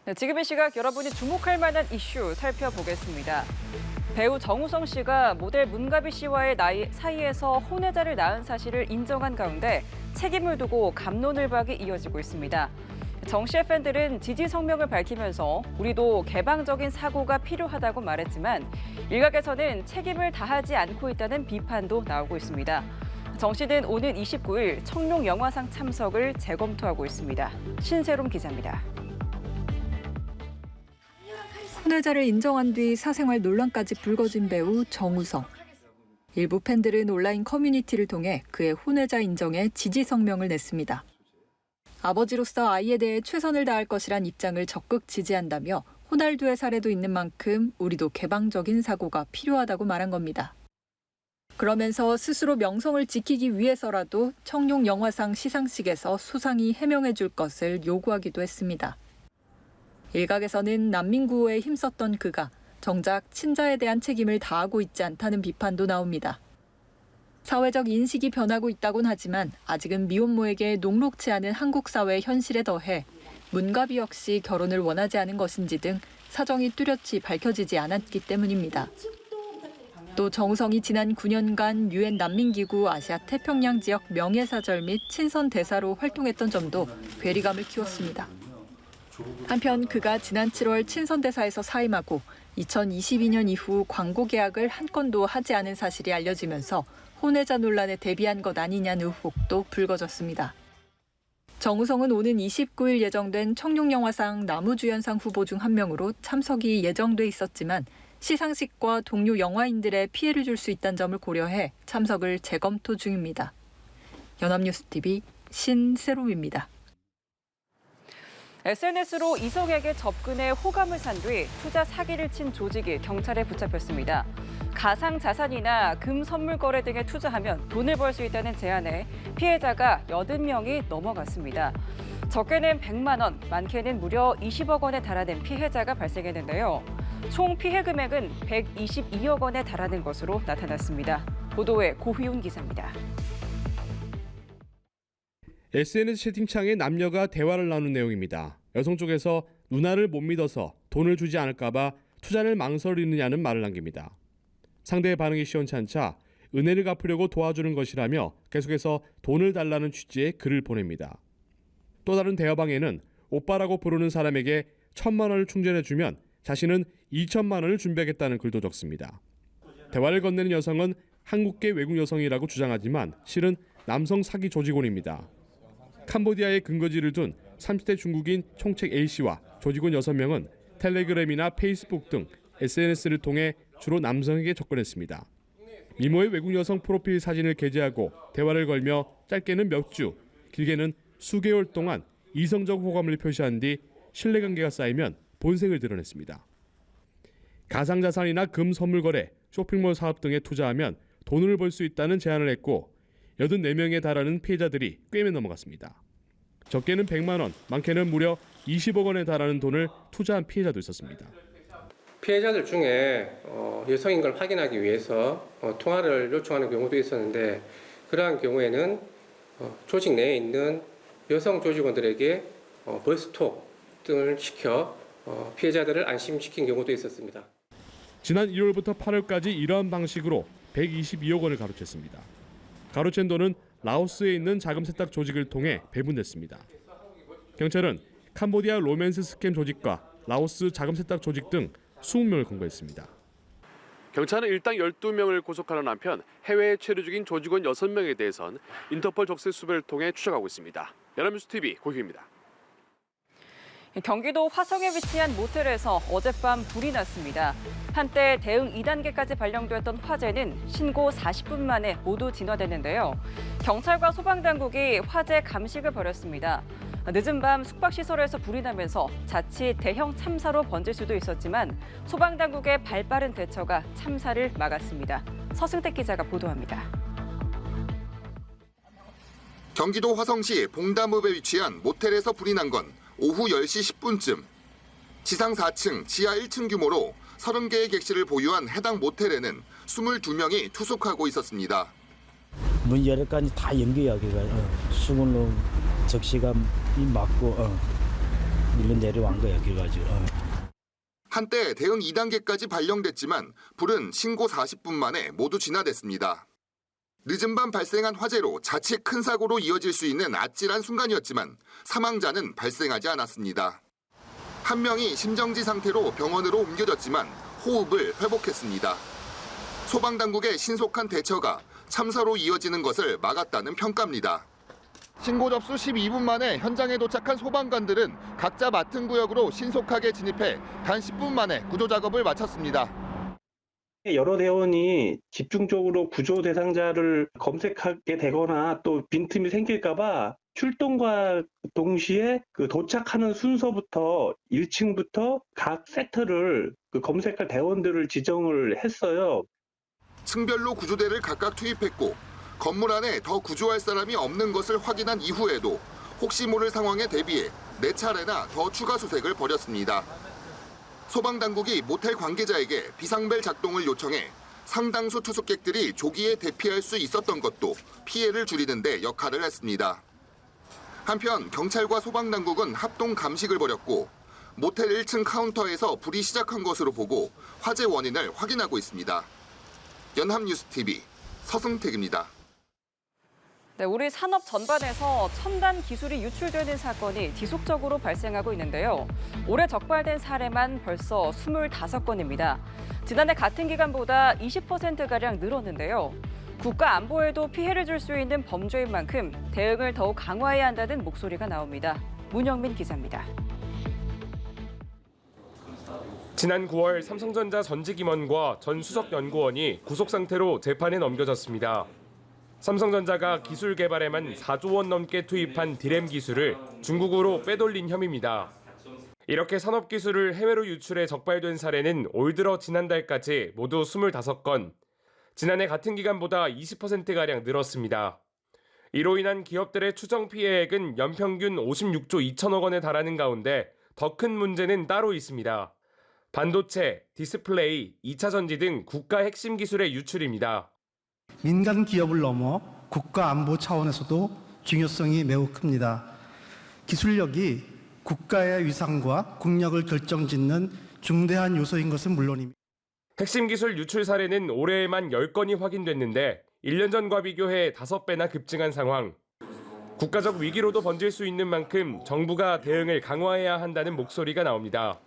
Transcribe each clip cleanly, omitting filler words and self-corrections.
네, 지금 이 시각 여러분이 주목할 만한 이슈 살펴보겠습니다. 배우 정우성 씨가 모델 문가비 씨와의 사이에서 혼외자를 낳은 사실을 인정한 가운데 책임을 두고 갑론을박이 이어지고 있습니다. 정 씨의 팬들은 지지 성명을 밝히면서 우리도 개방적인 사고가 필요하다고 말했지만 일각에서는 책임을 다하지 않고 있다는 비판도 나오고 있습니다. 정 씨는 오는 29일 청룡 영화상 참석을 재검토하고 있습니다. 신세롬 기자입니다. 혼외자를 인정한 뒤 사생활 논란까지 불거진 배우 정우성. 일부 팬들은 온라인 커뮤니티를 통해 그의 혼외자 인정에 지지 성명을 냈습니다. 아버지로서 아이에 대해 최선을 다할 것이란 입장을 적극 지지한다며 호날두의 사례도 있는 만큼 우리도 개방적인 사고가 필요하다고 말한 겁니다. 그러면서 스스로 명성을 지키기 위해서라도 청룡 영화상 시상식에서 수상이 해명해 줄 것을 요구하기도 했습니다. 일각에서는 난민 구호에 힘썼던 그가 정작 친자에 대한 책임을 다하고 있지 않다는 비판도 나옵니다. 사회적 인식이 변하고 있다곤 하지만 아직은 미혼모에게 녹록치 않은 한국 사회 현실에 더해 문가비 역시 결혼을 원하지 않은 것인지 등 사정이 뚜렷이 밝혀지지 않았기 때문입니다. 또 정우성이 지난 9년간 유엔 난민기구 아시아 태평양 지역 명예사절 및 친선 대사로 활동했던 점도 괴리감을 키웠습니다. 한편 그가 지난 7월 친선대사에서 사임하고 2022년 이후 광고 계약을 한 건도 하지 않은 사실이 알려지면서 혼외자 논란에 대비한 것 아니냐는 의혹도 불거졌습니다. 정우성은 오는 29일 예정된 청룡영화상 나무주연상 후보 중 한 명으로 참석이 예정돼 있었지만 시상식과 동료 영화인들의 피해를 줄 수 있다는 점을 고려해 참석을 재검토 중입니다. 연합뉴스TV 신세롬입니다. SNS로 이성에게 접근해 호감을 산 뒤 투자 사기를 친 조직이 경찰에 붙잡혔습니다. 가상 자산이나 금 선물 거래 등에 투자하면 돈을 벌 수 있다는 제안에 피해자가 80명이 넘어갔습니다. 적게는 100만 원, 많게는 무려 20억 원에 달하는 피해자가 발생했는데요. 총 피해 금액은 122억 원에 달하는 것으로 나타났습니다. 보도에 고휘운 기자입니다. SNS 채팅창에 남녀가 대화를 나눈 내용입니다. 여성 쪽에서 누나를 못 믿어서 돈을 주지 않을까 봐 투자를 망설이느냐는 말을 남깁니다. 상대의 반응이 시원치 않자 은혜를 갚으려고 도와주는 것이라며 계속해서 돈을 달라는 취지의 글을 보냅니다. 또 다른 대화방에는 오빠라고 부르는 사람에게 1,000만 원을 충전해주면 자신은 2,000만 원을 준비하겠다는 글도 적습니다. 대화를 건네는 여성은 한국계 외국 여성이라고 주장하지만 실은 남성 사기 조직원입니다. 캄보디아에 근거지를 둔 30대 중국인 총책 A씨와 조직원 6명은 텔레그램이나 페이스북 등 SNS를 통해 주로 남성에게 접근했습니다. 미모의 외국 여성 프로필 사진을 게재하고 대화를 걸며 짧게는 몇 주, 길게는 수개월 동안 이성적 호감을 표시한 뒤 신뢰관계가 쌓이면 본색을 드러냈습니다. 가상자산이나 금 선물 거래, 쇼핑몰 사업 등에 투자하면 돈을 벌 수 있다는 제안을 했고 84명에 달하는 피해자들이 꿰매 넘어갔습니다. 적게는 100만 원, 많게는 무려 20억 원에 달하는 돈을 투자한 피해자도 있었습니다. 피해자들 중에 여성인 걸 확인하기 위해서 통화를 요청하는 경우도 있었는데 그러한 경우에는 조직 내에 있는 여성 조직원들에게 보이스톡 등을 시켜 피해자들을 안심시킨 경우도 있었습니다. 지난 1월부터 8월까지 이러한 방식으로 122억 원을 가로챘습니다. 가로챈 돈은 라오스에 있는 자금 세탁 조직을 통해 배분됐습니다. 경찰은 캄보디아 로맨스 스캠 조직과 라오스 자금 세탁 조직 등 20명을 검거했습니다. 경찰은 일당 12명을 고소하는 한편 해외에 체류 중인 조직원 6명에 대해선 인터폴 적색 수배를 통해 추적하고 있습니다. 연합뉴스TV 고희입니다. 경기도 화성에 위치한 모텔에서 어젯밤 불이 났습니다. 한때 대응 2단계까지 발령됐던 화재는 신고 40분 만에 모두 진화됐는데요. 경찰과 소방당국이 화재 감식을 벌였습니다. 늦은 밤 숙박시설에서 불이 나면서 자칫 대형 참사로 번질 수도 있었지만 소방당국의 발빠른 대처가 참사를 막았습니다. 서승택 기자가 보도합니다. 경기도 화성시 봉담읍에 위치한 모텔에서 불이 난 건 오후 10시 10분쯤. 지상 4층, 지하 1층 규모로 30개의 객실을 보유한 해당 모텔에는 22명이 투숙하고 있었습니다. 문 열었까지 다 연기야. 수건으로 적시감이 맞고 일로 내려온 거야, 그래가지고. 한때 대응 2단계까지 발령됐지만 불은 신고 40분 만에 모두 진화됐습니다. 늦은 밤 발생한 화재로 자칫 큰 사고로 이어질 수 있는 아찔한 순간이었지만 사망자는 발생하지 않았습니다. 한 명이 심정지 상태로 병원으로 옮겨졌지만 호흡을 회복했습니다. 소방당국의 신속한 대처가 참사로 이어지는 것을 막았다는 평가입니다. 신고 접수 12분 만에 현장에 도착한 소방관들은 각자 맡은 구역으로 신속하게 진입해 단 10분 만에 구조 작업을 마쳤습니다. 여러 대원이 집중적으로 구조 대상자를 검색하게 되거나 또 빈틈이 생길까봐 출동과 동시에 그 도착하는 순서부터 1층부터 각 섹터를 검색할 대원들을 지정을 했어요. 층별로 구조대를 각각 투입했고 건물 안에 더 구조할 사람이 없는 것을 확인한 이후에도 혹시 모를 상황에 대비해 4차례나 더 추가 수색을 벌였습니다. 소방당국이 모텔 관계자에게 비상벨 작동을 요청해 상당수 투숙객들이 조기에 대피할 수 있었던 것도 피해를 줄이는 데 역할을 했습니다. 한편 경찰과 소방당국은 합동 감식을 벌였고 모텔 1층 카운터에서 불이 시작한 것으로 보고 화재 원인을 확인하고 있습니다. 연합뉴스TV 서승택입니다. 네, 우리 산업 전반에서 첨단 기술이 유출되는 사건이 지속적으로 발생하고 있는데요. 올해 적발된 사례만 벌써 25건입니다. 지난해 같은 기간보다 20%가량 늘었는데요. 국가 안보에도 피해를 줄 수 있는 범죄인 만큼 대응을 더욱 강화해야 한다는 목소리가 나옵니다. 문영민 기자입니다. 지난 9월 삼성전자 전직 임원과 전 수석 연구원이 구속 상태로 재판에 넘겨졌습니다. 삼성전자가 기술 개발에만 4조 원 넘게 투입한 디램 기술을 중국으로 빼돌린 혐의입니다. 이렇게 산업 기술을 해외로 유출해 적발된 사례는 올 들어 지난달까지 모두 25건, 지난해 같은 기간보다 20%가량 늘었습니다. 이로 인한 기업들의 추정 피해액은 연평균 56조 2천억 원에 달하는 가운데 더 큰 문제는 따로 있습니다. 반도체, 디스플레이, 2차 전지 등 국가 핵심 기술의 유출입니다. 민간 기업을 넘어 국가 안보 차원에서도 중요성이 매우 큽니다. 기술력이 국가의 위상과 국력을 결정짓는 중대한 요소인 것은 물론입니다. 핵심 기술 유출 사례는 올해에만 10건이 확인됐는데 1년 전과 비교해 5배나 급증한 상황. 국가적 위기로도 번질 수 있는 만큼 정부가 대응을 강화해야 한다는 목소리가 나옵니다.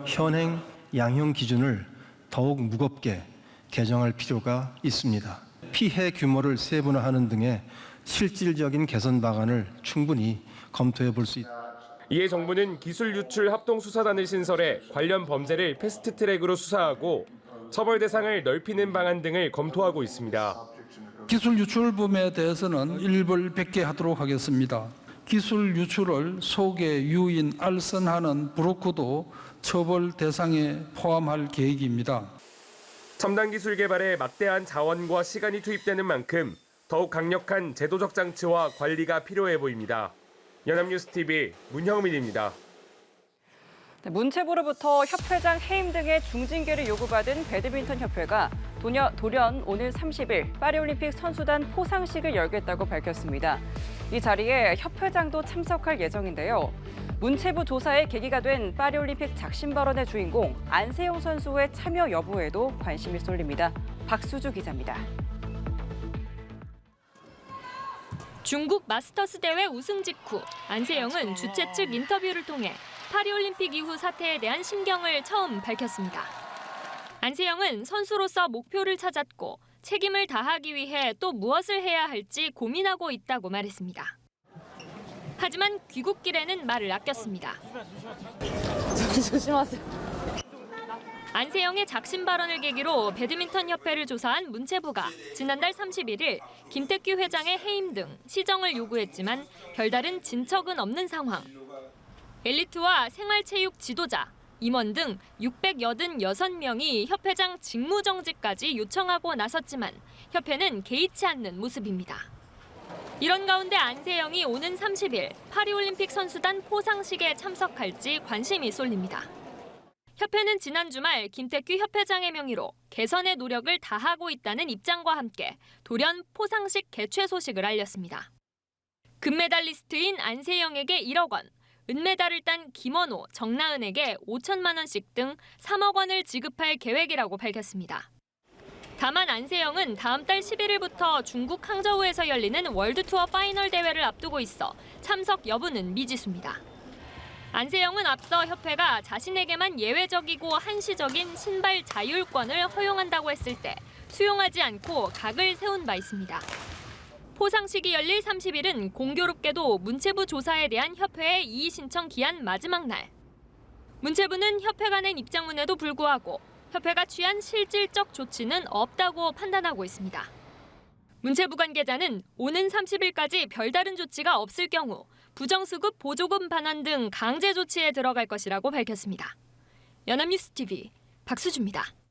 현행 양형 기준을 더욱 무겁게 개정할 필요가 있습니다. 피해 규모를 세분화하는 등의 실질적인 개선 방안을 충분히 검토해 볼 수 있습니다. 이에 정부는 기술 유출 합동수사단을 신설해 관련 범죄를 패스트트랙으로 수사하고 처벌 대상을 넓히는 방안 등을 검토하고 있습니다. 기술 유출범에 대해서는 일벌 100개 하도록 하겠습니다. 기술 유출을 소개, 유인, 알선하는 브로커도 처벌 대상에 포함할 계획입니다. 첨단 기술 개발에 막대한 자원과 시간이 투입되는 만큼 더욱 강력한 제도적 장치와 관리가 필요해 보입니다. 연합뉴스TV 문형민입니다. 네, 문체부로부터 협회장 해임 등의 중징계를 요구받은 배드민턴 협회가 돌연 오늘 30일 파리올림픽 선수단 포상식을 열겠다고 밝혔습니다. 이 자리에 협회장도 참석할 예정인데요. 문체부 조사의 계기가 된 파리올림픽 작심 발언의 주인공 안세영 선수의 참여 여부에도 관심이 쏠립니다. 박수주 기자입니다. 중국 마스터스 대회 우승 직후 안세영은 주최 측 인터뷰를 통해 파리올림픽 이후 사태에 대한 심경을 처음 밝혔습니다. 안세영은 선수로서 목표를 찾았고 책임을 다하기 위해 또 무엇을 해야 할지 고민하고 있다고 말했습니다. 하지만 귀국길에는 말을 아꼈습니다. 조심하세요. 안세영의 작심 발언을 계기로 배드민턴 협회를 조사한 문체부가 지난달 31일 김태규 회장의 해임 등 시정을 요구했지만 별다른 진척은 없는 상황. 엘리트와 생활체육 지도자, 임원 등 686명이 협회장 직무정지까지 요청하고 나섰지만 협회는 개의치 않는 모습입니다. 이런 가운데 안세영이 오는 30일 파리올림픽 선수단 포상식에 참석할지 관심이 쏠립니다. 협회는 지난 주말 김태규 협회장의 명의로 개선의 노력을 다하고 있다는 입장과 함께 돌연 포상식 개최 소식을 알렸습니다. 금메달리스트인 안세영에게 1억 원, 은메달을 딴 김원호, 정나은에게 5천만 원씩 등 3억 원을 지급할 계획이라고 밝혔습니다. 다만 안세영은 다음 달 11일부터 중국 항저우에서 열리는 월드투어 파이널 대회를 앞두고 있어 참석 여부는 미지수입니다. 안세영은 앞서 협회가 자신에게만 예외적이고 한시적인 신발 자율권을 허용한다고 했을 때 수용하지 않고 각을 세운 바 있습니다. 포상식이 열릴 30일은 공교롭게도 문체부 조사에 대한 협회의 이의 신청 기한 마지막 날. 문체부는 협회가 낸 입장문에도 불구하고 협회가 취한 실질적 조치는 없다고 판단하고 있습니다. 문체부 관계자는 오는 30일까지 별다른 조치가 없을 경우 부정수급 보조금 반환 등 강제 조치에 들어갈 것이라고 밝혔습니다. 연합뉴스 TV 박수주입니다.